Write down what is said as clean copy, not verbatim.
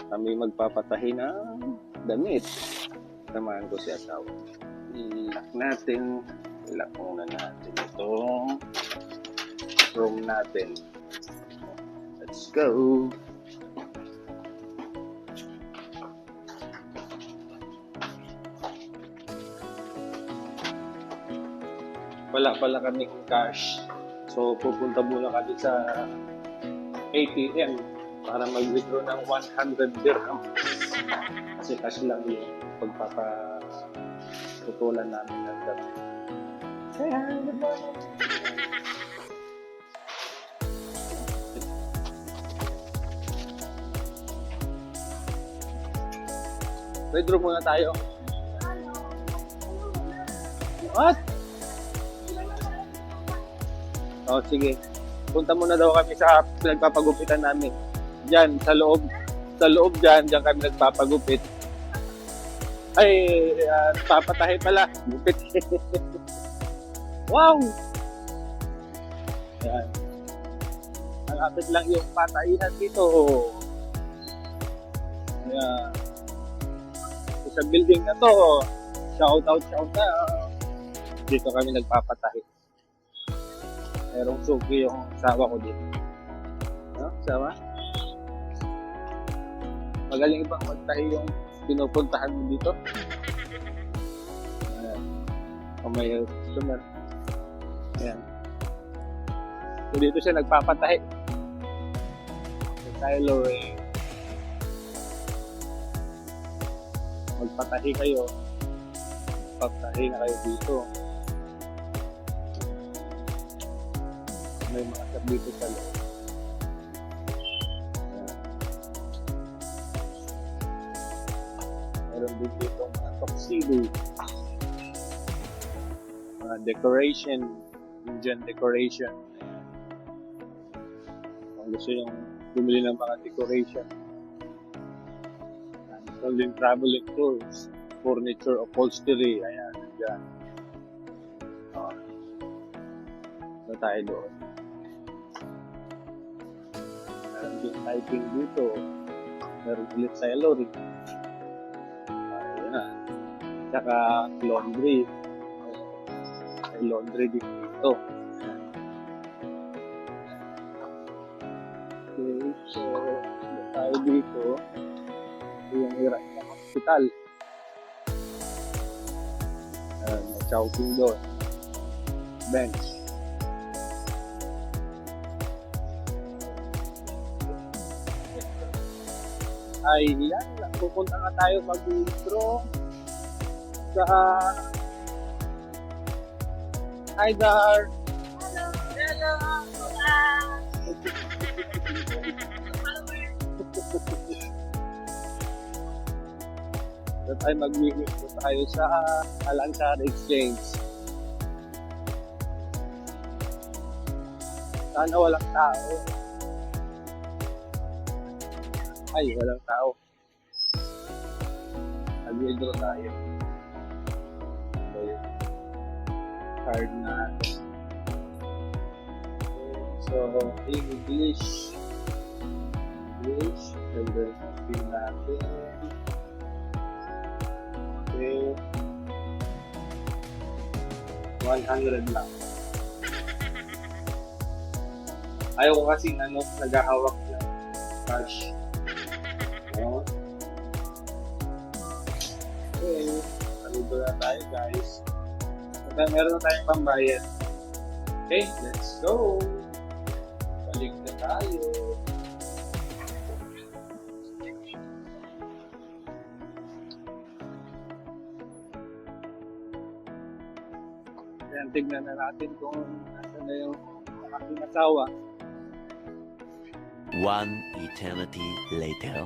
Kami magpapatahi ng damit. Samahan ko si asawa. I-lock natin. I-lock muna natin itong room natin. Let's go! Wala pala kaming cash. So, pupunta muna kami sa ATM para mag-withdraw ng 100 dirham. Kasi cash lang yung pagpapatutulan namin ng damit. Say hi, good morning! Withdraw muna tayo. What? Oh, sige. Punta muna daw kami sa nagpapagupitan namin. Diyan, sa loob. Sa loob diyan kami nagpapagupit. Ay, papatahi pala. Gupit. Wow! Yan. Malapit lang yung patahihan dito. Yan. Sa building na to. Shout out. Dito kami nagpapatahi. Merong suki yung asawa ko dito. No? Sama? Magaling ibang magtahi yung pinupuntahan mo dito. Ayan. Kung may customer. Ayan. So dito siya nagpapatahi. Si Tyler magpatahi kayo. Magpatahi na kayo dito. May mga dito sa loob. Meron din dito mga tuxedo. Mga decoration. Indian decoration. Kung gusto yung bumili ng mga decoration. Meron din traveling tools. Furniture upholstery. Ayan. Diyan. So tayo doon. Meron din typing dito. Meron ulit tailoring. Ayan. Tsaka laundry. May laundry dito. Okay, so tayo dito. Yung hirap ng hospital. May chowking doon. Bench. Ay, yan. Pupunta nga tayo mag-withdraw sa Haidar. Hello. So tayo mag-withdraw tayo sa Al-Ansar Exchange. Sana walang tao. Ay, walang tao. Mag-withdraw tayo. So, yung card na. So, English. And then, pin natin. Okay. 100 lang. Ayaw ko kasing naghahawak ng cash. Okay, saludo na tayo guys. At meron na tayong pambayad. Okay, let's go! Balik na tayo. Ayan, tignan na natin kung nasa na yung aking asawa. One eternity later.